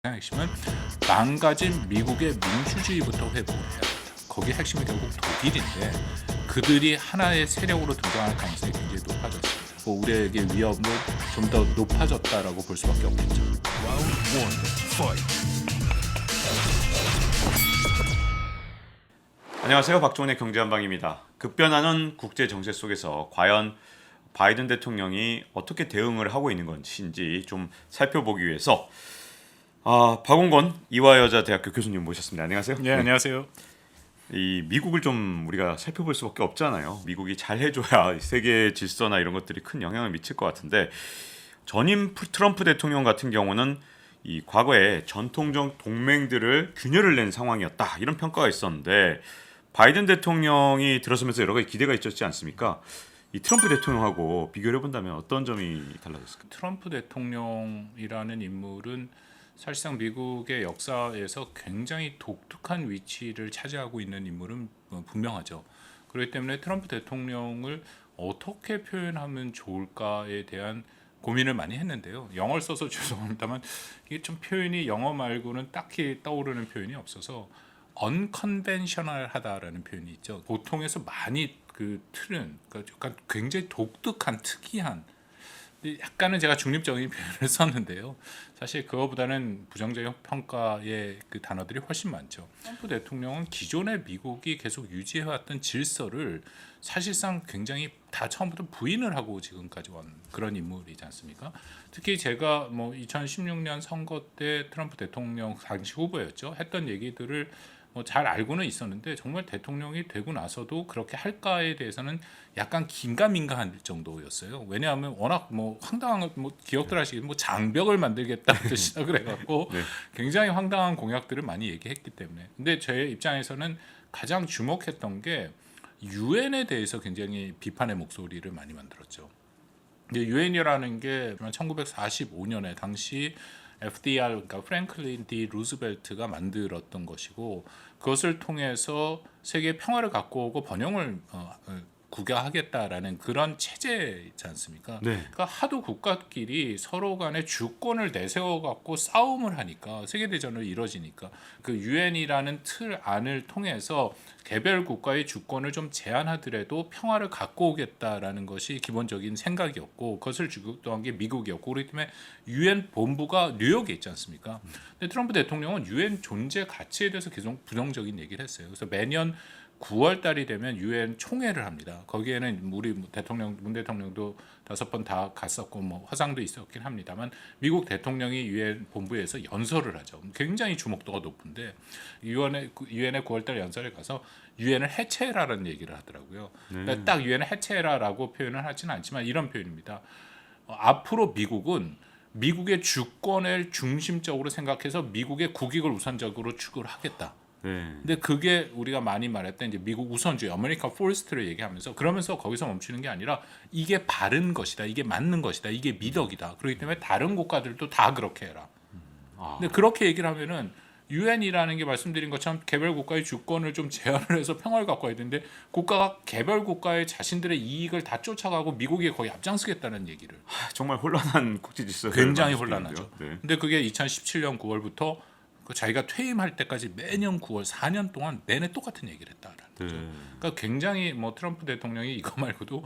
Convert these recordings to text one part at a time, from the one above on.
핵심은 망가진 미국의 민주주의부터 회복을 해야 된다. 거기 핵심이 결국 독일인데 그들이 하나의 세력으로 등장할 가능성이 굉장히 높아졌습니다. 우리에게 위협은 좀 더 높아졌다라고 볼 수밖에 없겠죠. 안녕하세요. 박종훈의 경제한방입니다. 급변하는 국제 정세 속에서 과연 바이든 대통령이 어떻게 대응을 하고 있는 것인지 좀 살펴보기 위해서 박원권 이화여자대학교 교수님 모셨습니다. 안녕하세요. 네, 안녕하세요. 이 미국을 좀 우리가 살펴볼 수밖에 없잖아요. 미국이 잘 해줘야 세계 질서나 이런 것들이 큰 영향을 미칠 것 같은데 전임 트럼프 대통령 같은 경우는 이 과거에 전통적 동맹들을 균열을 낸 상황이었다 이런 평가가 있었는데 바이든 대통령이 들어서면서 여러 가지 기대가 있었지 않습니까? 이 트럼프 대통령하고 비교를 해본다면 어떤 점이 달라졌을까요? 트럼프 대통령이라는 인물은 사실상 미국의 역사에서 굉장히 독특한 위치를 차지하고 있는 인물은 분명하죠. 그렇기 때문에 트럼프 대통령을 어떻게 표현하면 좋을까에 대한 고민을 많이 했는데요. 영어를 써서 죄송합니다만 이게 좀 표현이 영어 말고는 딱히 떠오르는 표현이 없어서 unconventional하다라는 표현이 있죠. 보통에서 많이 그 틀은 그러니까 약간 굉장히 독특한 특이한 약간은 제가 중립적인 표현을 썼는데요. 사실 그거보다는 부정적인 평가의 그 단어들이 훨씬 많죠. 트럼프 대통령은 기존의 미국이 계속 유지해왔던 질서를 사실상 굉장히 다 처음부터 부인을 하고 지금까지 온 그런 인물이지 않습니까? 특히 제가 2016년 선거 때 트럼프 대통령 당시 후보였죠. 했던 얘기들을 잘 알고는 있었는데 정말 대통령이 되고 나서도 그렇게 할까에 대해서는 약간 긴가민가한 정도였어요. 왜냐하면 워낙 황당한 기억들 하시기 장벽을 만들겠다부터 시작을 해갖고 네. 굉장히 황당한 공약들을 많이 얘기했기 때문에. 근데 제 입장에서는 가장 주목했던 게 유엔에 대해서 굉장히 비판의 목소리를 많이 만들었죠. 유엔이라는 게 1945년에 당시 FDR, 그러니까 프랭클린 D 루즈벨트가 만들었던 것이고 그것을 통해서 세계 평화를 갖고 오고 번영을 국가하겠다라는 그런 체제 있지 않습니까? 네. 그러니까 하도 국가끼리 서로 간에 주권을 내세워 갖고 싸움을 하니까 세계 대전을 이뤄지니까 그 유엔이라는 틀 안을 통해서 개별 국가의 주권을 좀 제한하더라도 평화를 갖고 오겠다라는 것이 기본적인 생각이었고 그것을 주도한 게 미국이었고 그렇기 때문에 유엔 본부가 뉴욕에 있지 않습니까? 근데 트럼프 대통령은 유엔 존재 가치에 대해서 계속 부정적인 얘기를 했어요. 그래서 매년 9월 달이 되면 유엔 총회를 합니다. 거기에는 우리 문 대통령도 5번 다 갔었고 화상도 있었긴 합니다만 미국 대통령이 유엔 본부에서 연설을 하죠. 굉장히 주목도가 높은데 유엔의 9월 달 연설에 가서 유엔을 해체해라라는 얘기를 하더라고요. 그러니까 딱 유엔을 해체해라라고 표현을 하지는 않지만 이런 표현입니다. 앞으로 미국은 미국의 주권을 중심적으로 생각해서 미국의 국익을 우선적으로 추구를 하겠다. 네. 근데 그게 우리가 많이 말했던 이제 미국 우선주의, 아메리카 포스트를 얘기하면서 그러면서 거기서 멈추는 게 아니라 이게 바른 것이다, 이게 맞는 것이다, 이게 미덕이다. 그렇기 때문에 다른 국가들도 다 그렇게 해라. 근데 그렇게 얘기를 하면은 유엔이라는 게 말씀드린 것처럼 개별 국가의 주권을 좀 제한을 해서 평화를 갖고 와야 되는데 국가가 개별 국가의 자신들의 이익을 다 쫓아가고 미국이 거의 앞장서겠다는 얘기를. 정말 혼란한 국제 질서가 굉장히 혼란하죠. 네. 근데 그게 2017년 9월부터 자기가 퇴임할 때까지 매년 9월 4년 동안 내내 똑같은 얘기를 했다라는 거죠. 그러니까 굉장히 트럼프 대통령이 이거 말고도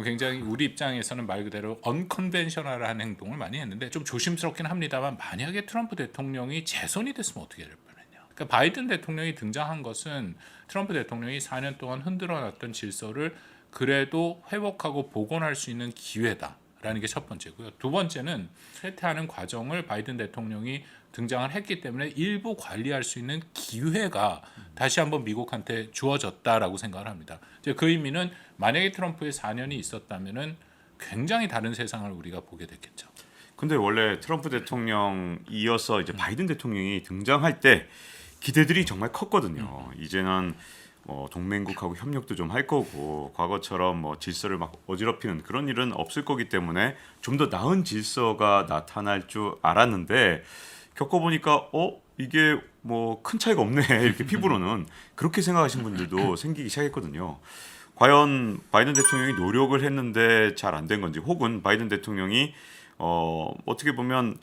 굉장히 우리 입장에서는 말 그대로 언컨벤셔널한 행동을 많이 했는데 좀 조심스럽긴 합니다만 만약에 트럼프 대통령이 재선이 됐으면 어떻게 될 뻔했냐. 그러니까 바이든 대통령이 등장한 것은 트럼프 대통령이 4년 동안 흔들어놨던 질서를 그래도 회복하고 복원할 수 있는 기회다. 라는 게 첫 번째고요. 두 번째는 쇠퇴하는 과정을 바이든 대통령이 등장을 했기 때문에 일부 관리할 수 있는 기회가 다시 한번 미국한테 주어졌다라고 생각을 합니다. 이제 그 의미는 만약에 트럼프의 4년이 있었다면은 굉장히 다른 세상을 우리가 보게 됐겠죠. 근데 원래 트럼프 대통령 이어서 이제 바이든 대통령이 등장할 때 기대들이 정말 컸거든요. 이제는 동맹국하고 협력도 좀 할 거고 과거처럼 질서를 막 어지럽히는 그런 일은 없을 거기 때문에 좀 더 나은 질서가 나타날 줄 알았는데 겪어보니까 이게 큰 차이가 없네 이렇게 피부로는 그렇게 생각하시는 분들도 생기기 시작했거든요. 과연 바이든 대통령이 노력을 했는데 잘 안 된 건지 혹은 바이든 대통령이 어떻게 보면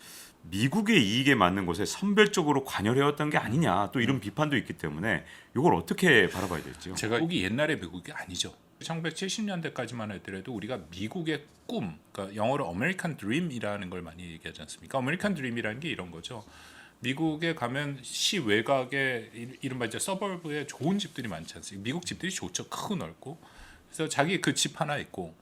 미국의 이익에 맞는 곳에 선별적으로 관여해왔던 게 아니냐 또 이런 비판도 있기 때문에 이걸 어떻게 바라봐야 될지요? 제가 미국이 옛날의 미국이 아니죠. 1970년대까지만 하더라도 우리가 미국의 꿈, 그러니까 영어로 아메리칸 드림이라는 걸 많이 얘기하지 않습니까? 아메리칸 드림이라는 게 이런 거죠. 미국에 가면 시 외곽에 이른바 이제 서버브에 좋은 집들이 많지 않습니까? 미국 집들이 좋죠. 크고 넓고. 그래서 자기 그 집 하나 있고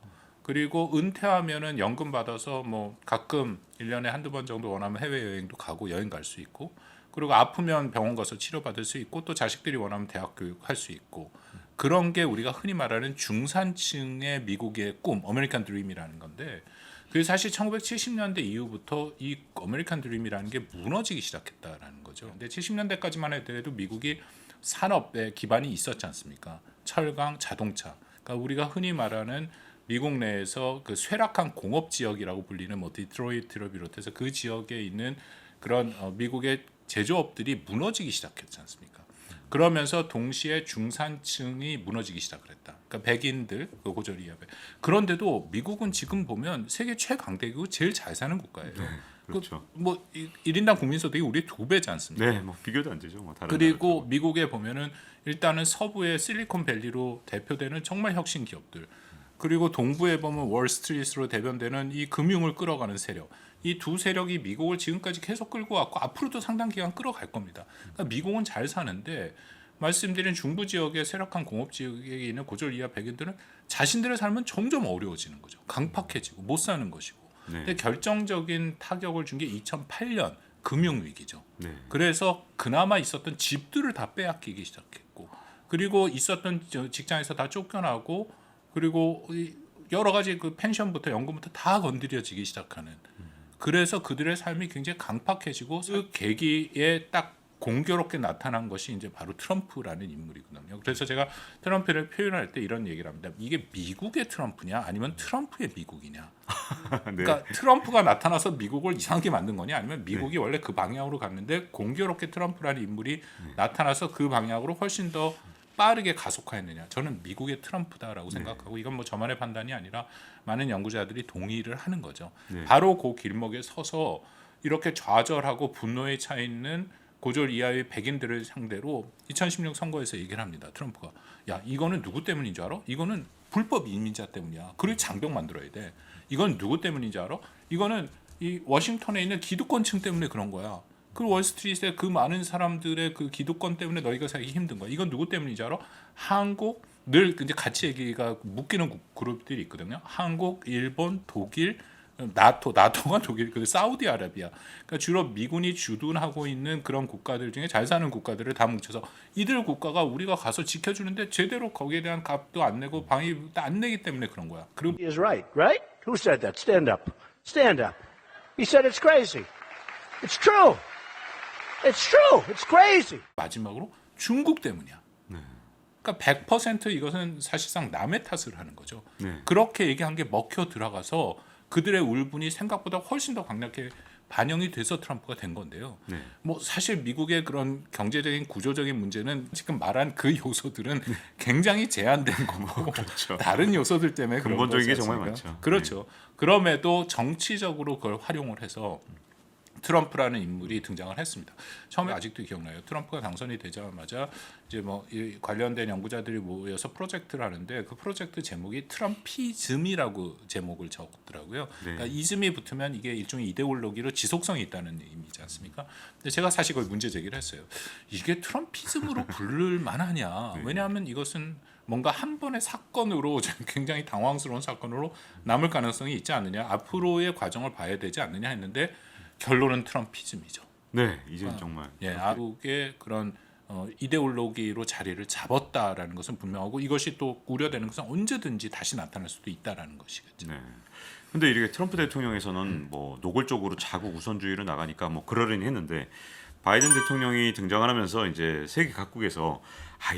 그리고 은퇴하면은 연금 받아서 뭐 가끔 1년에 한두 번 정도 원하면 해외여행도 가고 여행 갈 수 있고 그리고 아프면 병원 가서 치료받을 수 있고 또 자식들이 원하면 대학 교육할 수 있고 그런 게 우리가 흔히 말하는 중산층의 미국의 꿈, 아메리칸 드림이라는 건데 그게 사실 1970년대 이후부터 이 아메리칸 드림이라는 게 무너지기 시작했다라는 거죠. 근데 70년대까지만 해도 미국이 산업에 기반이 있었지 않습니까? 철강, 자동차. 그러니까 우리가 흔히 말하는 미국 내에서 그 쇠락한 공업 지역이라고 불리는 뭐 디트로이트를 비롯해서 그 지역에 있는 그런 미국의 제조업들이 무너지기 시작했지 않습니까? 그러면서 동시에 중산층이 무너지기 시작을 했다. 그러니까 백인들, 그 고졸 이하 백. 그런데도 미국은 지금 보면 세계 최강대국 제일 잘 사는 국가예요. 그렇죠. 뭐 1인당 국민소득이 우리 2배지 않습니까? 네, 뭐 비교도 안 되죠. 뭐 다른 그리고 나라들하고. 미국에 보면은 일단은 서부의 실리콘밸리로 대표되는 정말 혁신 기업들 그리고 동부에 보면 월스트리트로 대변되는 이 금융을 끌어가는 세력 이 두 세력이 미국을 지금까지 계속 끌고 왔고 앞으로도 상당 기간 끌어갈 겁니다. 그러니까 미국은 잘 사는데 말씀드린 중부 지역의 쇠락한 공업 지역에 있는 고졸 이하 백인들은 자신들의 삶은 점점 어려워지는 거죠. 강팍해지고 못 사는 것이고. 네. 근데 결정적인 타격을 준 게 2008년 금융 위기죠. 네. 그래서 그나마 있었던 집들을 다 빼앗기기 시작했고 그리고 있었던 직장에서 다 쫓겨나고 그리고 여러 가지 그 펜션부터 연금부터 다 건드려지기 시작하는 그래서 그들의 삶이 굉장히 강팍해지고 그 계기에 딱 공교롭게 나타난 것이 이제 바로 트럼프라는 인물이거든요. 그래서 제가 트럼프를 표현할 때 이런 얘기를 합니다. 이게 미국의 트럼프냐 아니면 트럼프의 미국이냐. 네. 그러니까 트럼프가 나타나서 미국을 이상하게 만든 거냐 아니면 미국이 원래 그 방향으로 갔는데 공교롭게 트럼프라는 인물이 나타나서 그 방향으로 훨씬 더 빠르게 가속화했느냐. 저는 미국의 트럼프다라고 생각하고 이건 뭐 저만의 판단이 아니라 많은 연구자들이 동의를 하는 거죠. 네. 바로 그 길목에 서서 이렇게 좌절하고 분노에 차 있는 고졸 이하의 백인들을 상대로 2016 선거에서 얘기를 합니다. 트럼프가 야 이거는 누구 때문인 줄 알아? 이거는 불법 이민자 때문이야. 그리고 장벽 만들어야 돼. 이건 누구 때문인 줄 알아? 이거는 이 워싱턴에 있는 기득권층 때문에 그런 거야. 그 월스트리트에 그 많은 사람들의 그 기득권 때문에 너희가 살기 힘든 거야. 이건 누구 때문인지 알아? 한국 늘 이제 같이 얘기가 묶이는 그룹들이 있거든요. 한국, 일본, 독일, 나토가 독일, 그리고 사우디아라비아. 그러니까 주로 미군이 주둔하고 있는 그런 국가들 중에 잘 사는 국가들을 다 뭉쳐서 이들 국가가 우리가 가서 지켜주는데 제대로 거기에 대한 값도 안 내고 방위도 안 내기 때문에 그런 거야. 그리고 He is right, right? Who said that? Stand up. Stand up. He said it's crazy. It's true. It's true. It's crazy. 마지막으로 중국 때문이야. 그러니까 100% 이것은 사실상 남의 탓을 하는 거죠. 네. 그렇게 얘기한 게 먹혀 들어가서 그들의 울분이 생각보다 훨씬 더 강력하게 반영이 돼서 트럼프가 된 건데요. 네. 뭐 사실 미국의 그런 경제적인 구조적인 문제는 지금 말한 그 요소들은 굉장히 제한된 거고 그렇죠. 다른 요소들 때문에 그런 근본적인 게 거지 정말 않습니까? 많죠. 그렇죠. 그럼에도 정치적으로 그걸 활용을 해서 트럼프라는 인물이 등장을 했습니다. 처음에 아직도 기억나요. 트럼프가 당선이 되자마자 이제 뭐 이 관련된 연구자들이 모여서 프로젝트를 하는데 그 프로젝트 제목이 트럼피즘이라고 제목을 적더라고요. 그러니까 이즘이 붙으면 이게 일종의 이데올로기로 지속성이 있다는 의미지 않습니까? 근데 제가 사실 그걸 문제 제기를 했어요. 이게 트럼피즘으로 부를 만하냐? 왜냐하면 이것은 뭔가 한 번의 사건으로 굉장히 당황스러운 사건으로 남을 가능성이 있지 않느냐? 앞으로의 과정을 봐야 되지 않느냐 했는데 결론은 트럼피즘이죠. 네, 이제는 정말. 예, 미국의 그런 이데올로기로 자리를 잡았다라는 것은 분명하고 이것이 또 우려되는 것은 언제든지 다시 나타날 수도 있다라는 것이겠죠. 네. 근데 이렇게 트럼프 대통령에서는 뭐 노골적으로 자국 우선주의로 나가니까 뭐 그러려니 했는데 바이든 대통령이 등장하면서 이제 세계 각국에서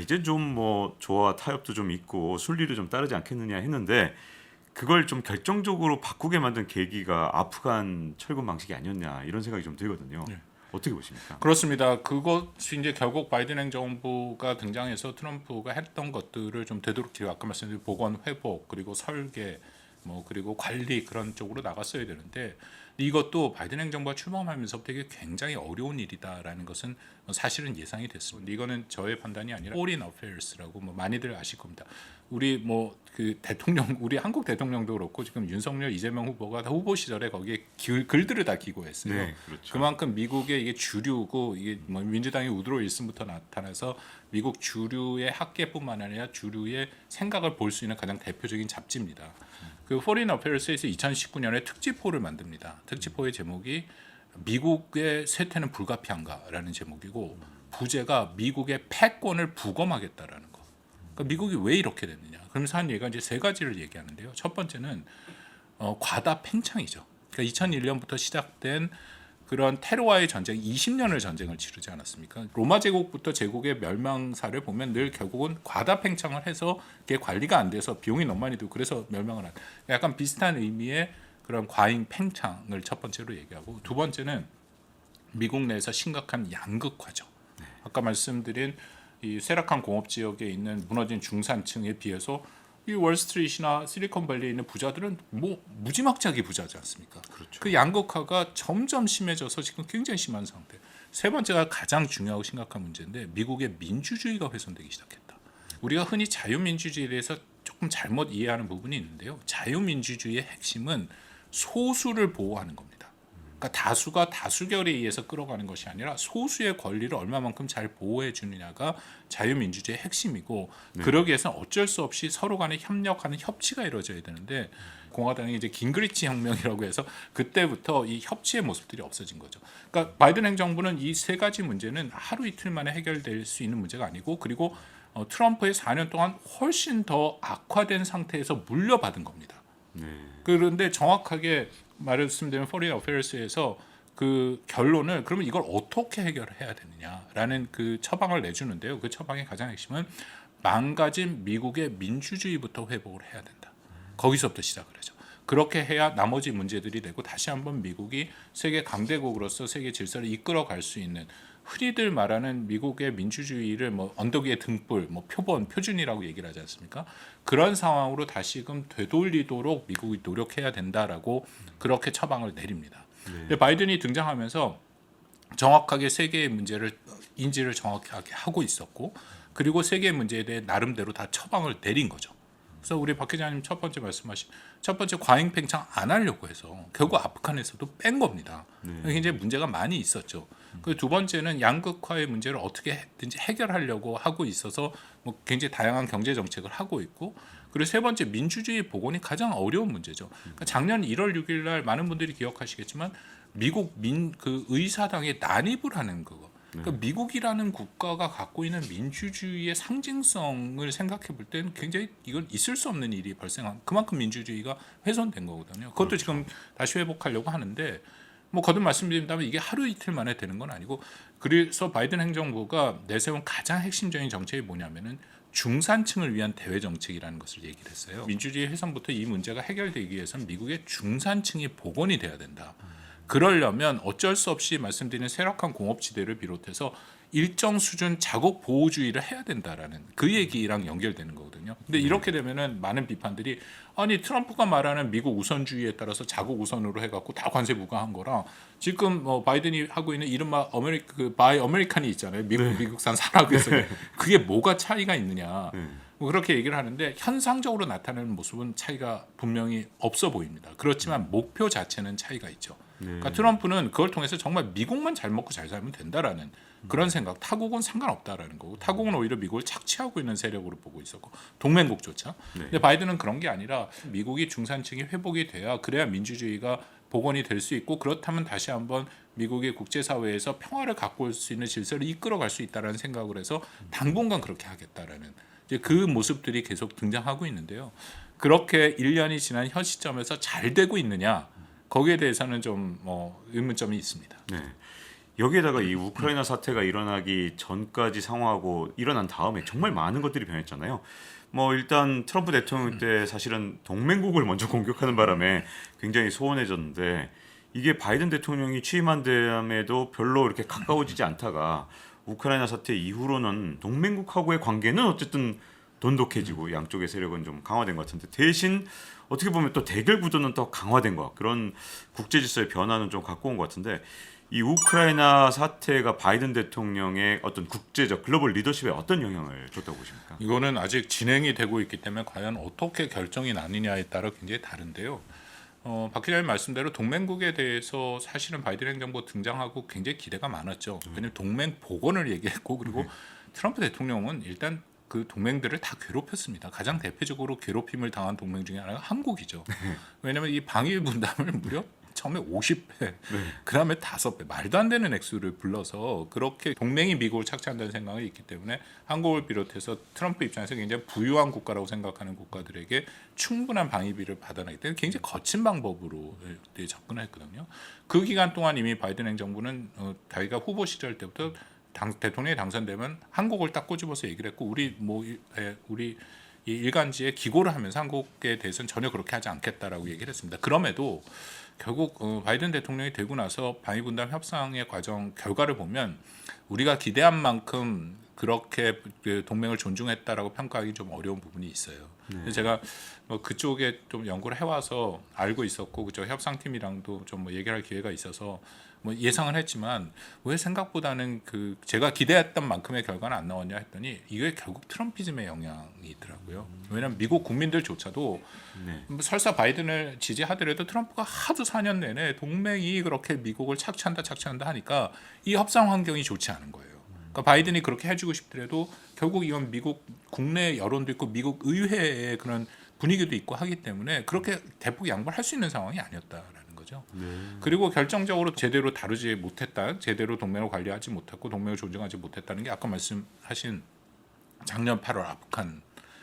이제 좀 뭐 조화 타협도 좀 있고 순리를 좀 따르지 않겠느냐 했는데 그걸 좀 결정적으로 바꾸게 만든 계기가 아프간 철군 방식이 아니었냐 이런 생각이 좀 들거든요. 네. 어떻게 보십니까? 그렇습니다. 그것이 이제 결국 바이든 행정부가 등장해서 트럼프가 했던 것들을 좀 되도록이면 아까 말씀드린 보건 회복 그리고 설계 뭐 그리고 관리 그런 쪽으로 나갔어야 되는데 이것도 바이든 행정부가 출범하면서부터 이게 굉장히 어려운 일이다라는 것은 사실은 예상이 됐습니다. 이거는 저의 판단이 아니라 Foreign Affairs라고 뭐 많이들 아실 겁니다. 우리 뭐 그 대통령, 우리 한국 대통령도 그렇고 지금 윤석열, 이재명 후보가 다 후보 시절에 거기에 글들을 다 기고했어요. 네, 그렇죠. 그만큼 미국의 이게 주류고 이게 뭐 민주당이 우드로 1승부터 나타나서 미국 주류의 학계뿐만 아니라 주류의 생각을 볼 수 있는 가장 대표적인 잡지입니다. 그 Foreign Affairs에서 2019년에 특집호를 만듭니다. 특집호의 제목이 미국의 쇠퇴는 불가피한가라는 제목이고 부제가 미국의 패권을 부검하겠다라는 거. 그러니까 미국이 왜 이렇게 됐느냐. 그러면서 한 얘기가 이제 세 가지를 얘기하는데요. 첫 번째는 과다 팽창이죠. 그러니까 2001년부터 시작된 그런 테러와의 전쟁, 20년을 전쟁을 치르지 않았습니까? 로마 제국부터 제국의 멸망사를 보면 늘 결국은 과다 팽창을 해서 그게 관리가 안 돼서 비용이 너무 많이 들고 그래서 멸망을 한. 약간 비슷한 의미의 그런 과잉 팽창을 첫 번째로 얘기하고, 두 번째는 미국 내에서 심각한 양극화죠. 아까 말씀드린 이 쇠락한 공업 지역에 있는 무너진 중산층에 비해서 이 월스트리트나 실리콘밸리에 있는 부자들은 뭐 무지막지하게 부자지 않습니까? 그렇죠. 그 양극화가 점점 심해져서 지금 굉장히 심한 상태. 세 번째가 가장 중요하고 심각한 문제인데 미국의 민주주의가 훼손되기 시작했다. 우리가 흔히 자유민주주의에 대해서 조금 잘못 이해하는 부분이 있는데요. 자유민주주의의 핵심은 소수를 보호하는 겁니다. 그러니까 다수가 다수결에 의해서 끌어가는 것이 아니라 소수의 권리를 얼마만큼 잘 보호해 주느냐가 자유민주주의의 핵심이고, 그러기 위해서는 어쩔 수 없이 서로 간에 협력하는 협치가 이루어져야 되는데 공화당이 이제 긴그리치 혁명이라고 해서 그때부터 이 협치의 모습들이 없어진 거죠. 그러니까 바이든 행정부는 이 세 가지 문제는 하루 이틀 만에 해결될 수 있는 문제가 아니고, 그리고 트럼프의 4년 동안 훨씬 더 악화된 상태에서 물려받은 겁니다. 네. 그런데 정확하게 말씀드리면 Foreign Affairs에서 그 결론을 그러면 이걸 어떻게 해결해야 되느냐라는 그 처방을 내주는데요. 그 처방의 가장 핵심은 망가진 미국의 민주주의부터 회복을 해야 된다. 거기서부터 시작을 하죠. 그렇게 해야 나머지 문제들이 되고 다시 한번 미국이 세계 강대국으로서 세계 질서를 이끌어갈 수 있는, 흔히들 말하는 미국의 민주주의를 뭐 언덕 위의 등불, 뭐 표본, 표준이라고 얘기를 하지 않습니까? 그런 상황으로 다시금 되돌리도록 미국이 노력해야 된다라고 그렇게 처방을 내립니다. 근데 바이든이 등장하면서 정확하게 세계의 문제를 인지를 정확하게 하고 있었고, 그리고 세계의 문제에 대해 나름대로 다 처방을 내린 거죠. 그래서 우리 박 기자님 첫 번째 말씀하신 첫 번째 과잉 팽창 안 하려고 해서 결국 아프간에서도 뺀 겁니다. 굉장히 문제가 많이 있었죠. 그 두 번째는 양극화의 문제를 어떻게든지 해결하려고 하고 있어서 뭐 굉장히 다양한 경제 정책을 하고 있고, 그리고 세 번째 민주주의 복원이 가장 어려운 문제죠. 그러니까 작년 1월 6일 날 많은 분들이 기억하시겠지만 미국 그 의사당에 난입을 하는 그거. 그러니까 미국이라는 국가가 갖고 있는 민주주의의 상징성을 생각해 볼 때는 굉장히 이건 있을 수 없는 일이 발생한, 그만큼 민주주의가 훼손된 거거든요. 그것도 지금 다시 회복하려고 하는데, 뭐 거듭 말씀드린다면 이게 하루 이틀 만에 되는 건 아니고, 그래서 바이든 행정부가 내세운 가장 핵심적인 정책이 뭐냐면은 중산층을 위한 대외 정책이라는 것을 얘기를 했어요. 민주주의 훼손부터 이 문제가 해결되기 위해서는 미국의 중산층이 복원이 돼야 된다. 그러려면 어쩔 수 없이 말씀드린 쇠락한 공업지대를 비롯해서 일정 수준 자국 보호주의를 해야 된다라는 그 얘기랑 연결되는 거거든요. 근데 이렇게 되면은 많은 비판들이, 아니 트럼프가 말하는 미국 우선주의에 따라서 자국 우선으로 해갖고 다 관세 부과한 거랑 지금 뭐 바이든이 하고 있는 이른바 바이 아메리칸이 있잖아요. 미국산 산업에서 그게 뭐가 차이가 있느냐. 뭐 그렇게 얘기를 하는데 현상적으로 나타나는 모습은 차이가 분명히 없어 보입니다. 그렇지만 목표 자체는 차이가 있죠. 그러니까 트럼프는 그걸 통해서 정말 미국만 잘 먹고 잘 살면 된다라는 그런 생각, 타국은 상관없다라는 거고, 타국은 오히려 미국을 착취하고 있는 세력으로 보고 있었고, 동맹국조차. 근데 바이든은 그런 게 아니라 미국이 중산층이 회복이 돼야, 그래야 민주주의가 복원이 될 수 있고, 그렇다면 다시 한번 미국의 국제사회에서 평화를 갖고 올 수 있는 질서를 이끌어갈 수 있다라는 생각을 해서 당분간 그렇게 하겠다라는 이제 그 모습들이 계속 등장하고 있는데요. 그렇게 1년이 지난 현 시점에서 잘 되고 있느냐, 거기에 대해서는 좀 의문점이 있습니다. 네. 여기에다가 이 우크라이나 사태가 일어나기 전까지 상황하고 일어난 다음에 정말 많은 것들이 변했잖아요. 뭐 일단 트럼프 대통령 때 사실은 동맹국을 먼저 공격하는 바람에 굉장히 소원해졌는데, 이게 바이든 대통령이 취임한 다음에도 별로 이렇게 가까워지지 않다가 우크라이나 사태 이후로는 동맹국하고의 관계는 어쨌든 돈독해지고 양쪽의 세력은 좀 강화된 것 같은데, 대신 어떻게 보면 또 대결 구도는 더 강화된 것 그런 국제 질서의 변화는 좀 갖고 온 것 같은데 이 우크라이나 사태가 바이든 대통령의 어떤 국제적 글로벌 리더십에 어떤 영향을 줬다고 보십니까? 이거는 아직 진행이 되고 있기 때문에 과연 어떻게 결정이 나느냐에 따라 굉장히 다른데요. 박 기자님 말씀대로 동맹국에 대해서 사실은 바이든 행정부 등장하고 굉장히 기대가 많았죠. 왜냐하면 동맹 복원을 얘기했고 그리고 트럼프 대통령은 일단 그 동맹들을 다 괴롭혔습니다. 가장 대표적으로 괴롭힘을 당한 동맹 중에 하나가 한국이죠. 왜냐하면 이 방위 분담을 무려 처음에 50배, 그 다음에 5배, 말도 안 되는 액수를 불러서 그렇게 동맹이 미국을 착취한다는 생각이 있기 때문에 한국을 비롯해서 트럼프 입장에서 굉장히 부유한 국가라고 생각하는 국가들에게 충분한 방위비를 받아내기 때문에 굉장히 거친 방법으로 접근했거든요. 그 기간 동안 이미 바이든 행정부는 자기가 후보 시절 때부터 대통령이 당선되면 한국을 딱 꼬집어서 얘기를 했고 우리 이 일간지에 기고를 하면서 한국에 대해서는 전혀 그렇게 하지 않겠다라고 얘기를 했습니다. 그럼에도 결국 바이든 대통령이 되고 나서 방위 분담 협상의 과정 결과를 보면 우리가 기대한 만큼 그렇게 동맹을 존중했다라고 평가하기 좀 어려운 부분이 있어요. 그래서 제가 그쪽에 좀 연구를 해와서 알고 있었고 그쪽 협상팀이랑도 좀 얘기를 할 기회가 있어서 예상은 했지만 왜 생각보다는 그 제가 기대했던 만큼의 결과는 안 나왔냐 했더니 이게 결국 트럼피즘의 영향이 있더라고요. 왜냐하면 미국 국민들조차도 설사 바이든을 지지하더라도 트럼프가 하도 4년 내내 동맹이 그렇게 미국을 착취한다 하니까 이 협상 환경이 좋지 않은 거예요. 그러니까 바이든이 그렇게 해주고 싶더라도 결국 이건 미국 국내 여론도 있고 미국 의회의 그런 분위기도 있고 하기 때문에 그렇게 대폭 양보할 수 있는 상황이 아니었다라는 거죠. 그리고 결정적으로 제대로 다루지 못했다, 제대로 동맹을 관리하지 못했고 동맹을 존중하지 못했다는 게 아까 말씀하신 작년 8월 아프간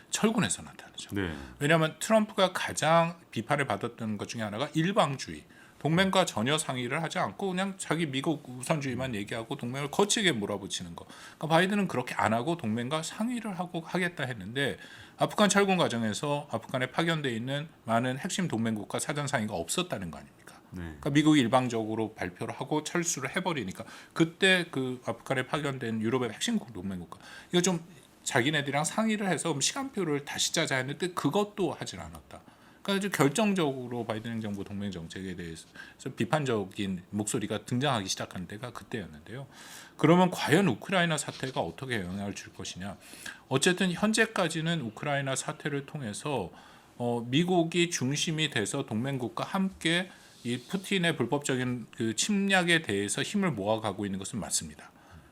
철군에서 나타나죠. 왜냐하면 트럼프가 가장 비판을 받았던 것 중에 하나가 일방주의. 동맹과 전혀 상의를 하지 않고 그냥 자기 미국 우선주의만 얘기하고 동맹을 거치게 몰아붙이는 거. 그러니까 바이든은 그렇게 안 하고 동맹과 상의를 하고 하겠다 했는데 아프간 철군 과정에서 아프간에 파견돼 있는 많은 핵심 동맹국과 사전 상의가 없었다는 거 아닙니까? 그러니까 미국이 일방적으로 발표를 하고 철수를 해버리니까 그때 그 아프간에 파견된 유럽의 핵심 동맹국가 이거 좀 자기네들이랑 상의를 해서 시간표를 다시 짜자 했는데 그것도 하질 않았다. 그러니까 아주 결정적으로 바이든 행정부 동맹 정책에 대해서 비판적인 목소리가 등장하기 시작한 때가 그때였는데요. 그러면 과연 우크라이나 사태가 어떻게 영향을 줄 것이냐? 어쨌든 현재까지는 우크라이나 사태를 통해서 미국이 중심이 돼서 동맹국과 함께 이 푸틴의 불법적인 그 침략에 대해서 힘을 모아가고 있는 것은 맞습니다.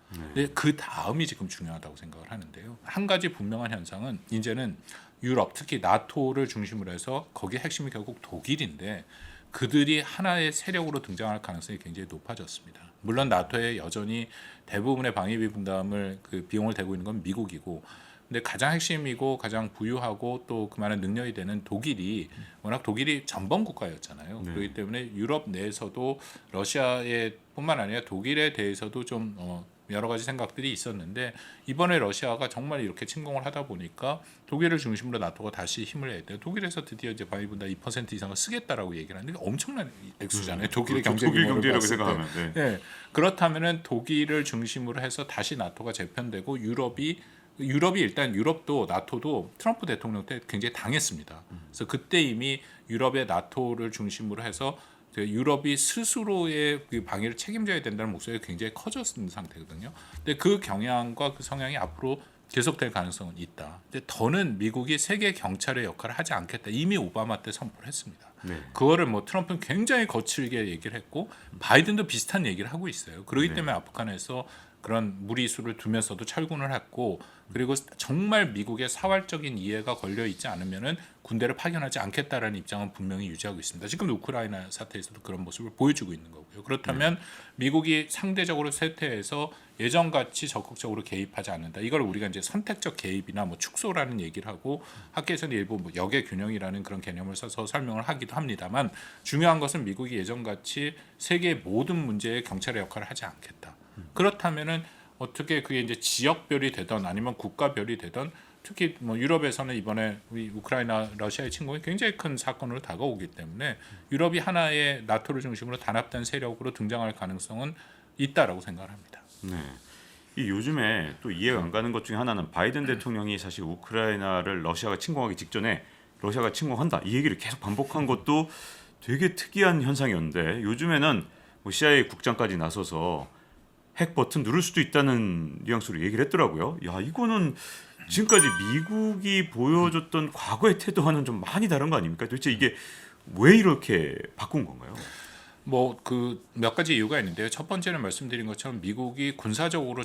근데 그 다음이 지금 중요하다고 생각을 하는데요. 한 가지 분명한 현상은 이제는 유럽, 특히 나토를 중심으로 해서 거기에 핵심이 결국 독일인데 그들이 하나의 세력으로 등장할 가능성이 굉장히 높아졌습니다. 물론 나토에 여전히 대부분의 방위비 분담을 그 비용을 대고 있는 건 미국이고 근데 가장 핵심이고 가장 부유하고 또 그 많은 능력이 되는 독일이 워낙 독일이 전범 국가였잖아요. 그렇기 때문에 유럽 내에서도 러시아에 뿐만 아니라 독일에 대해서도 좀 여러 가지 생각들이 있었는데 이번에 러시아가 정말 이렇게 침공을 하다 보니까 독일을 중심으로 나토가 다시 힘을 내야 돼요. 독일에서 드디어 이제 방위 분담 2% 이상을 쓰겠다라고 얘기를 하는데 엄청난 액수잖아요. 독일의 경제 독일 규모를 경제라고 봤을 때. 생각하면 네. 그렇다면은 독일을 중심으로 해서 다시 나토가 재편되고 유럽이 일단 유럽도 나토도 트럼프 대통령 때 굉장히 당했습니다. 그래서 그때 이미 유럽의 나토를 중심으로 해서 유럽이 스스로의 그 방위를 책임져야 된다는 목소리가 굉장히 커졌는 상태거든요. 근데 그 경향과 그 성향이 앞으로 계속될 가능성은 있다. 근데 더는 미국이 세계 경찰의 역할을 하지 않겠다. 이미 오바마 때 선포를 했습니다. 그거를 트럼프는 굉장히 거칠게 얘기를 했고 바이든도 비슷한 얘기를 하고 있어요. 그렇기 때문에 아프간에서 그런 무리수를 두면서도 철군을 했고 그리고 정말 미국의 사활적인 이해가 걸려 있지 않으면은 군대를 파견하지 않겠다라는 입장은 분명히 유지하고 있습니다. 지금 우크라이나 사태에서도 그런 모습을 보여주고 있는 거고요. 그렇다면 미국이 상대적으로 세태에서 예전같이 적극적으로 개입하지 않는다. 이걸 우리가 이제 선택적 개입이나 축소라는 얘기를 하고 학계에서는 일부 역의 균형이라는 그런 개념을 써서 설명을 하기도 합니다만 중요한 것은 미국이 예전같이 세계의 모든 문제에 경찰의 역할을 하지 않겠다. 그렇다면은 어떻게 그게 이제 지역별이 되던 아니면 국가별이 되던 특히 유럽에서는 이번에 우리 우크라이나 러시아의 침공이 굉장히 큰 사건으로 다가오기 때문에 유럽이 하나의 나토를 중심으로 단합된 세력으로 등장할 가능성은 있다라고 생각을 합니다. 이 요즘에 또 이해가 안 가는 것 중에 하나는 바이든 대통령이 사실 우크라이나를 러시아가 침공하기 직전에 러시아가 침공한다 이 얘기를 계속 반복한 것도 되게 특이한 현상이었는데 요즘에는 뭐 CIA 국장까지 나서서 핵 버튼 누를 수도 있다는 뉘앙스로 얘기를 했더라고요. 야 이거는 지금까지 미국이 보여줬던 과거의 태도와는 좀 많이 다른 거 아닙니까? 도대체 이게 왜 이렇게 바꾼 건가요? 뭐 그 몇 가지 이유가 있는데요. 첫 번째는 말씀드린 것처럼 미국이 군사적으로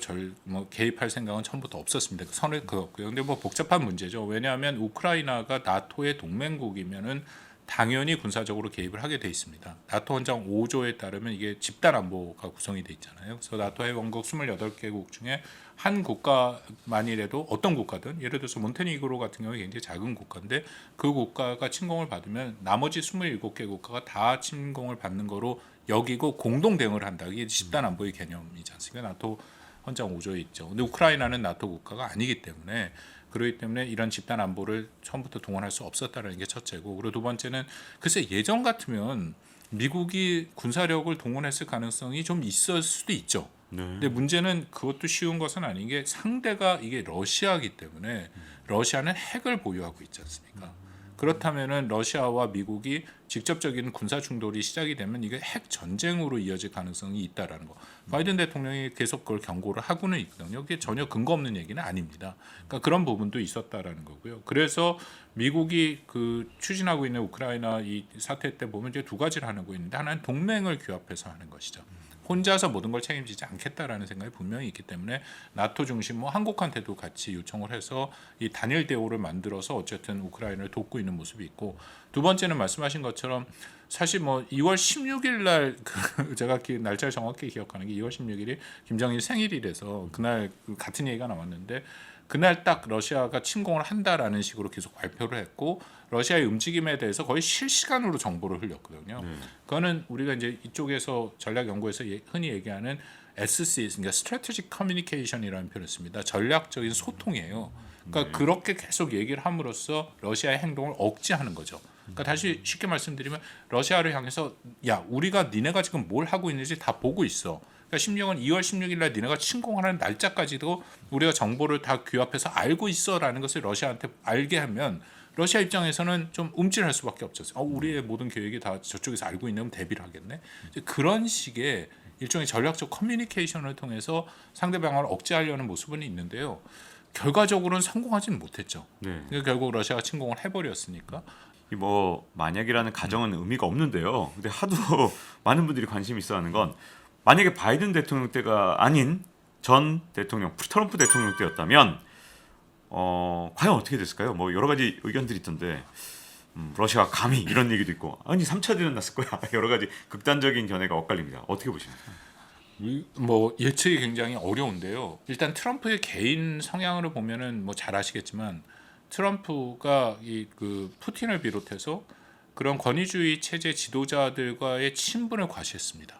개입할 생각은 처음부터 없었습니다. 선을 그었고요. 근데 뭐 복잡한 문제죠. 왜냐하면 우크라이나가 나토의 동맹국이면은 당연히 군사적으로 개입을 하게 돼 있습니다. 나토 헌장 5조에 따르면 이게 집단 안보가 구성이 돼 있잖아요. 그래서 나토 회원국 28개국 중에 한 국가만이라도 어떤 국가든 예를 들어서 몬테니그로 같은 경우에 굉장히 작은 국가인데 그 국가가 침공을 받으면 나머지 27개 국가가 다 침공을 받는 거로 여기고 공동 대응을 한다. 이게 집단 안보의 개념이지 않습니까? 나토 헌장 5조에 있죠. 근데 우크라이나는 나토 국가가 아니기 때문에 그렇기 때문에 이런 집단 안보를 처음부터 동원할 수 없었다는 게 첫째고, 그리고 두 번째는 글쎄 예전 같으면 미국이 군사력을 동원했을 가능성이 좀 있을 수도 있죠. 네. 근데 문제는 그것도 쉬운 것은 아닌 게 상대가 이게 러시아이기 때문에 러시아는 핵을 보유하고 있지 않습니까? 그렇다면은 러시아와 미국이 직접적인 군사 충돌이 시작이 되면 이게 핵 전쟁으로 이어질 가능성이 있다라는 거. 바이든 대통령이 계속 그걸 경고를 하고는 있거든요. 그게 전혀 근거 없는 얘기는 아닙니다. 그러니까 그런 부분도 있었다라는 거고요. 그래서 미국이 그 추진하고 있는 우크라이나 이 사태 때 보면 이제 두 가지를 하고 있는데, 하나는 동맹을 규합해서 하는 것이죠. 혼자서 모든 걸 책임지지 않겠다라는 생각이 분명히 있기 때문에 나토 중심 뭐 한국한테도 같이 요청을 해서 이 단일 대우를 만들어서 어쨌든 우크라이나를 돕고 있는 모습이 있고, 두 번째는 말씀하신 것처럼 사실 뭐 2월 16일 날 제가 날짜를 정확히 기억하는 게 2월 16일이 김정일 생일이라서 그날 같은 얘기가 나왔는데, 그날 딱 러시아가 침공을 한다라는 식으로 계속 발표를 했고 러시아의 움직임에 대해서 거의 실시간으로 정보를 흘렸거든요. 그거는 우리가 이제 이쪽에서 전략 연구에서 흔히 얘기하는 SC, 그러니까 Strategic Communication이라는 표현을 씁니다. 전략적인 소통이에요. 그러니까 그렇게 계속 얘기를 함으로써 러시아의 행동을 억제하는 거죠. 그러니까 다시 쉽게 말씀드리면 러시아를 향해서 야 우리가 니네가 지금 뭘 하고 있는지 다 보고 있어. 그러니까 심지어는 2월 16일 날 니네가 침공하는 날짜까지도 우리가 정보를 다 규합해서 알고 있어라는 것을 러시아한테 알게 하면 러시아 입장에서는 좀 움찔할 수밖에 없죠. 우리의 모든 계획이 다 저쪽에서 알고 있는 대비를 하겠네. 이제 그런 식의 일종의 전략적 커뮤니케이션을 통해서 상대방을 억제하려는 모습은 있는데요. 결과적으로는 성공하지는 못했죠. 네. 그러니까 결국 러시아가 침공을 해버렸으니까. 이 뭐 만약이라는 가정은 의미가 없는데요. 근데 하도 많은 분들이 관심이 있어하는 건 만약에 바이든 대통령 때가 아닌 전 대통령 트럼프 대통령 때였다면 과연 어떻게 됐을까요? 뭐 여러 가지 의견들이 있던데 러시아가 감히 이런 얘기도 있고 아니 3차 대전 났을 거야. 여러 가지 극단적인 견해가 엇갈립니다. 어떻게 보십니까? 뭐 예측이 굉장히 어려운데요. 일단 트럼프의 개인 성향으로 보면은 뭐 잘 아시겠지만 트럼프가 이 그 푸틴을 비롯해서 그런 권위주의 체제 지도자들과의 친분을 과시했습니다.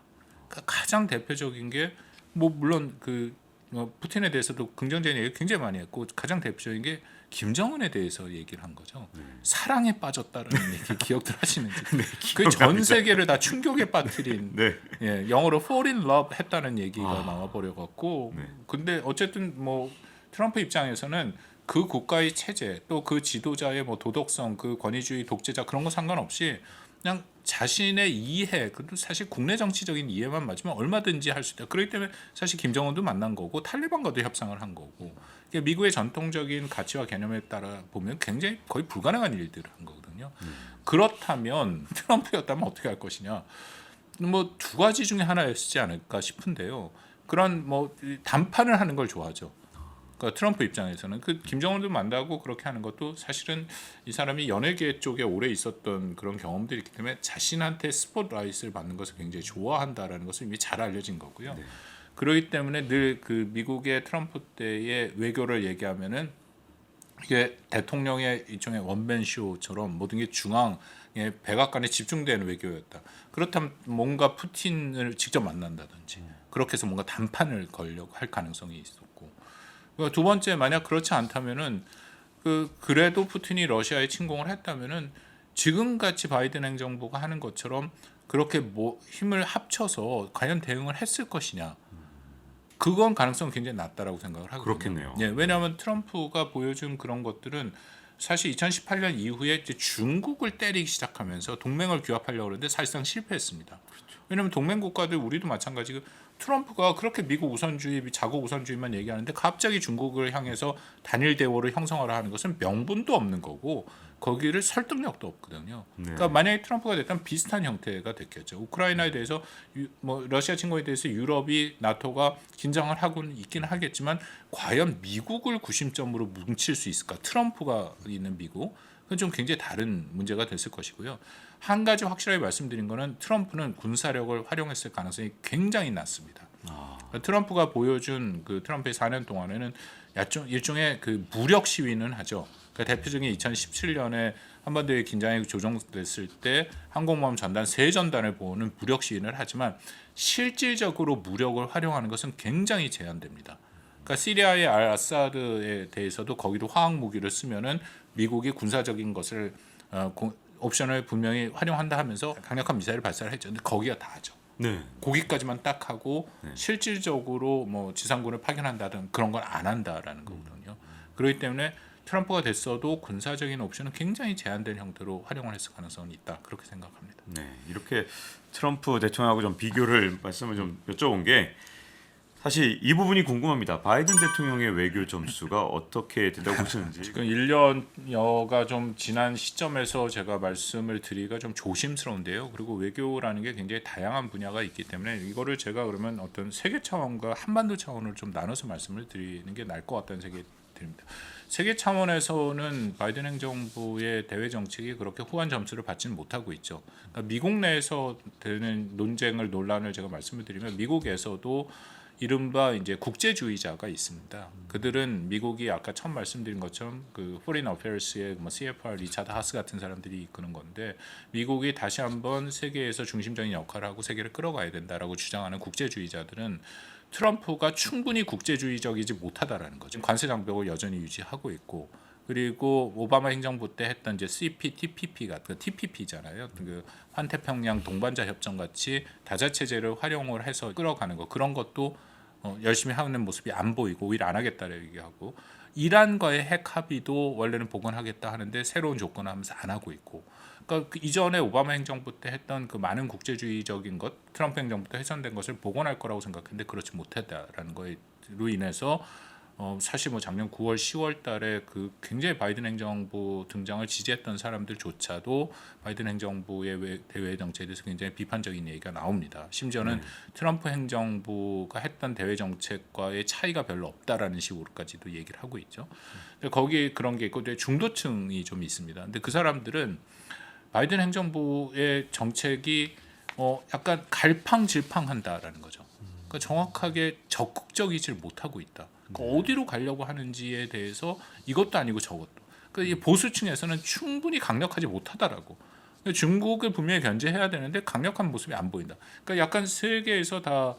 그러니까 가장 대표적인 게 뭐 물론 푸틴에 대해서도 긍정적인 얘기 굉장히 많이 했고 가장 대표적인 게 김정은에 대해서 얘기를 한 거죠. 사랑에 빠졌다라는 얘기 기억들 하시는지. 그 전 세계를 다 충격에 빠뜨린 예, 영어로 fall in love 했다는 얘기가 나와버려 갖고 근데 어쨌든 뭐 트럼프 입장에서는 그 국가의 체제 또 그 지도자의 뭐 도덕성 그 권위주의 독재자 그런 거 상관없이 그냥 자신의 이해, 그것도 사실 국내 정치적인 이해만 맞으면 얼마든지 할 수 있다. 그렇기 때문에 사실 김정은도 만난 거고 탈리반과도 협상을 한 거고 그러니까 미국의 전통적인 가치와 개념에 따라 보면 굉장히 거의 불가능한 일들을 한 거거든요. 그렇다면 트럼프였다면 어떻게 할 것이냐? 뭐 두 가지 중에 하나였지 않을까 싶은데요. 그런 뭐 담판을 하는 걸 좋아하죠. 그러니까 트럼프 입장에서는 그 김정은도 만나고 그렇게 하는 것도 사실은 이 사람이 연예계 쪽에 오래 있었던 그런 경험들이 있기 때문에 자신한테 스포트라이트를 받는 것을 굉장히 좋아한다라는 것을 이미 잘 알려진 거고요. 그렇기 때문에 늘 그 미국의 트럼프 때의 외교를 얘기하면은 이게 대통령의 일종의 원맨 쇼처럼 모든 게 중앙에 백악관에 집중되는 외교였다. 그렇다면 뭔가 푸틴을 직접 만난다든지 그렇게 해서 뭔가 담판을 걸려고 할 가능성이 있었고. 두 번째 만약 그렇지 않다면은 그래도 푸틴이 러시아에 침공을 했다면은 지금같이 바이든 행정부가 하는 것처럼 그렇게 뭐 힘을 합쳐서 과연 대응을 했을 것이냐? 그건 가능성이 굉장히 낮다라고 생각을 하거든요. 그렇겠네요. 예, 왜냐하면 트럼프가 보여준 그런 것들은 사실 2018년 이후에 이제 중국을 때리기 시작하면서 동맹을 규합하려고 했는데 사실상 실패했습니다. 왜냐하면 동맹 국가들 우리도 마찬가지고 트럼프가 그렇게 미국 우선주의, 자국 우선주의만 얘기하는데 갑자기 중국을 향해서 단일 대우를 형성하려 하는 것은 명분도 없는 거고 거기를 설득력도 없거든요. 그러니까 만약에 트럼프가 됐다면 비슷한 형태가 됐겠죠. 우크라이나에 대해서 뭐 러시아 침공에 대해서 유럽이 나토가 긴장을 하고는 있기는 하겠지만 과연 미국을 구심점으로 뭉칠 수 있을까? 트럼프가 있는 미국. 그건 좀 굉장히 다른 문제가 됐을 것이고요. 한 가지 확실하게 말씀드린 거는 트럼프는 군사력을 활용했을 가능성이 굉장히 낮습니다. 그러니까 트럼프가 보여준 그 트럼프의 4년 동안에는 일종의 그 무력 시위는 하죠. 그러니까 대표적인 2017년에 한반도의 긴장이 조정됐을 때 항공모함 전단 세 전단을 보는 무력 시위를 하지만 실질적으로 무력을 활용하는 것은 굉장히 제한됩니다. 그러니까 시리아의 알 아사드에 대해서도 거기도 화학 무기를 쓰면은 미국이 군사적인 것을 옵션을 분명히 활용한다 하면서 강력한 미사일을 발사를 했죠. 근데 거기가 다죠. 네. 거기까지만 딱 하고 실질적으로 뭐 지상군을 파견한다든 그런 건 안 한다라는 거거든요. 그렇기 때문에 트럼프가 됐어도 군사적인 옵션은 굉장히 제한된 형태로 활용을 했을 가능성이 있다. 그렇게 생각합니다. 네. 이렇게 트럼프 대통령하고 좀 비교를 말씀을 좀 여쭤본 게 사실 이 부분이 궁금합니다. 바이든 대통령의 외교 점수가 어떻게 된다고 보시는지. 지금 1년여가 좀 지난 시점에서 제가 말씀을 드리기가 좀 조심스러운데요. 그리고 외교라는 게 굉장히 다양한 분야가 있기 때문에 이거를 제가 그러면 어떤 세계 차원과 한반도 차원을 좀 나눠서 말씀을 드리는 게 나을 것 같다는 생각이 듭니다. 세계 차원에서는 바이든 행정부의 대외 정책이 그렇게 후한 점수를 받지는 못하고 있죠. 그러니까 미국 내에서 되는 논란을 제가 말씀을 드리면 미국에서도 이른바 이제 국제주의자가 있습니다. 그들은 미국이 아까 처음 말씀드린 것처럼 그 Foreign Affairs의 뭐 CFR 리차드 하스 같은 사람들이 이끄는 건데 미국이 다시 한번 세계에서 중심적인 역할을 하고 세계를 끌어가야 된다라고 주장하는 국제주의자들은 트럼프가 충분히 국제주의적이지 못하다라는 거죠. 관세 장벽을 여전히 유지하고 있고 그리고 오바마 행정부 때 했던 이제 CPTPP가 그 TPP잖아요. 그 환태평양 동반자 협정 같이 다자체제를 활용을 해서 끌어가는 거 그런 것도 열심히 하는 모습이 안 보이고 오히려 안 하겠다라고 얘기하고 이란과의 핵 합의도 원래는 복원하겠다 하는데 새로운 조건을 하면서 안 하고 있고 그러니까 그 이전에 오바마 행정부 때 했던 그 많은 국제주의적인 것 트럼프 행정부 때 훼손된 것을 복원할 거라고 생각했는데 그렇지 못했다라는 거로 인해서 사실 뭐 작년 9월 10월 달에 그 굉장히 바이든 행정부 등장을 지지했던 사람들조차도 바이든 행정부의 대외 정책에 대해서 굉장히 비판적인 얘기가 나옵니다. 심지어는 트럼프 행정부가 했던 대외 정책과의 차이가 별로 없다라는 식으로까지도 얘기를 하고 있죠. 거기에 그런 게 있고 중도층이 좀 있습니다. 근데 그 사람들은 바이든 행정부의 정책이 약간 갈팡질팡한다라는 거죠. 그러니까 정확하게 적극적이질 못하고 있다. 그러니까 어디로 가려고 하는지에 대해서 이것도 아니고 저것도. 그러니까 이 보수층에서는 충분히 강력하지 못하다라고. 중국을 분명히 견제해야 되는데 강력한 모습이 안 보인다. 그러니까 약간 세계에서 다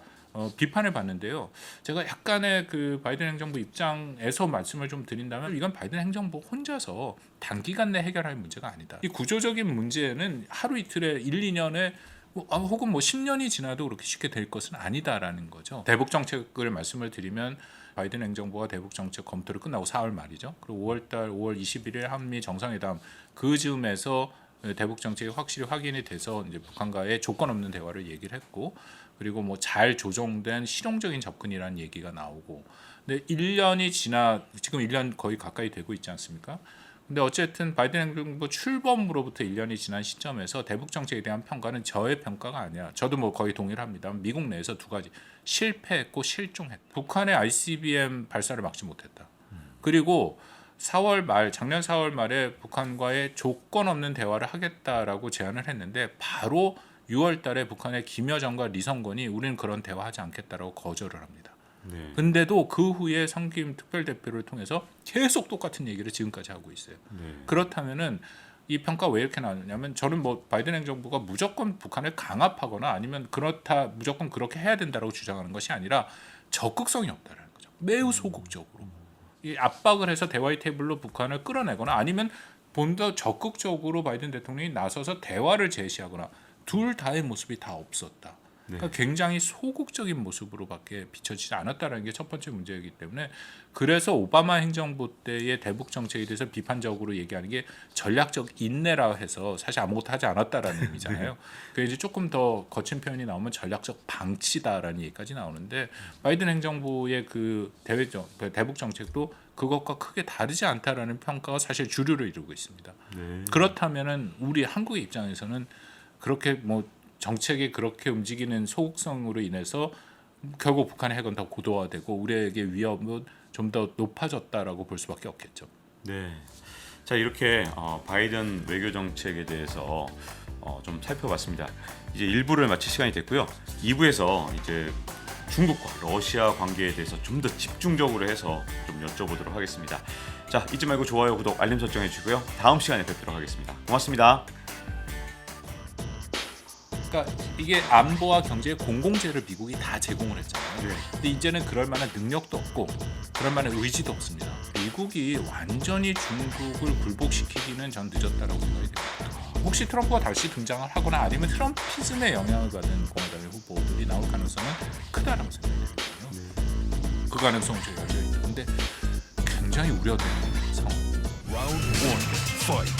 비판을 받는데요. 제가 약간의 그 바이든 행정부 입장에서 말씀을 좀 드린다면 이건 바이든 행정부 혼자서 단기간 내 해결할 문제가 아니다. 이 구조적인 문제는 하루 이틀에 1, 2년에 혹은 뭐 10년이 지나도 그렇게 쉽게 될 것은 아니다라는 거죠. 대북 정책을 말씀을 드리면 바이든 행정부가 대북 정책 검토를 끝나고 4월 말이죠. 그리고 5월 21일 한미 정상회담 그 즈음에서 대북 정책이 확실히 확인이 돼서 이제 북한과의 조건 없는 대화를 얘기를 했고 그리고 뭐 잘 조정된 실용적인 접근이라는 얘기가 나오고 근데 1년이 지나 지금 1년 거의 가까이 되고 있지 않습니까? 근데 어쨌든 바이든 행정부 출범으로부터 1년이 지난 시점에서 대북 정책에 대한 평가는 저의 평가가 아니야. 저도 뭐 거의 동의를 합니다. 미국 내에서 두 가지 실패했고 실종했다. 북한의 ICBM 발사를 막지 못했다. 그리고 작년 4월 말에 북한과의 조건 없는 대화를 하겠다라고 제안을 했는데 바로 6월 달에 북한의 김여정과 리성건이 우리는 그런 대화하지 않겠다라고 거절을 합니다. 네. 근데도 그 후에 성김 특별대표를 통해서 계속 똑같은 얘기를 지금까지 하고 있어요. 네. 그렇다면은 이 평가 왜 이렇게 나오냐면 저는 뭐 바이든 행정부가 무조건 북한을 강압하거나 아니면 그렇다 무조건 그렇게 해야 된다라고 주장하는 것이 아니라 적극성이 없다는 거죠. 매우 소극적으로 이 압박을 해서 대화의 테이블로 북한을 끌어내거나 아니면 보다 적극적으로 바이든 대통령이 나서서 대화를 제시하거나 둘 다의 모습이 다 없었다. 그러니까 굉장히 소극적인 모습으로밖에 비춰지지 않았다는 게 첫 번째 문제이기 때문에 그래서 오바마 행정부 때의 대북 정책에 대해서 비판적으로 얘기하는 게 전략적 인내라 해서 사실 아무것도 하지 않았다라는 의미잖아요. 그 이제 조금 더 거친 표현이 나오면 전략적 방치다라는 얘기까지 나오는데 바이든 행정부의 그 대북 정책도 그것과 크게 다르지 않다라는 평가가 사실 주류를 이루고 있습니다. 네. 그렇다면은 우리 한국의 입장에서는 그렇게 뭐 정책이 그렇게 움직이는 소극성으로 인해서 결국 북한의 핵은 더 고도화되고 우리에게 위협은 좀 더 높아졌다라고 볼 수밖에 없겠죠. 네. 자 이렇게 바이든 외교 정책에 대해서 좀 살펴봤습니다. 이제 1부를 마칠 시간이 됐고요. 2부에서 이제 중국과 러시아 관계에 대해서 좀 더 집중적으로 해서 좀 여쭤보도록 하겠습니다. 자 잊지 말고 좋아요, 구독, 알림 설정해 주시고요. 다음 시간에 뵙도록 하겠습니다. 고맙습니다. 그러니까 이게 안보와 경제의 공공재를 미국이 다 제공을 했잖아요. 네. 근데 이제는 그럴 만한 능력도 없고 그럴 만한 의지도 없습니다. 미국이 완전히 중국을 굴복시키기는 전 늦었다라고 생각이 됩니다. 혹시 트럼프가 다시 등장을 하거나 아니면 트럼피즘의 영향을 받은 공화당의 후보들이 나올 가능성은 크다라고 생각이 되거든요. 그 가능성은 제가 열려 있는데 굉장히 우려되는 상황. Round 1, fight.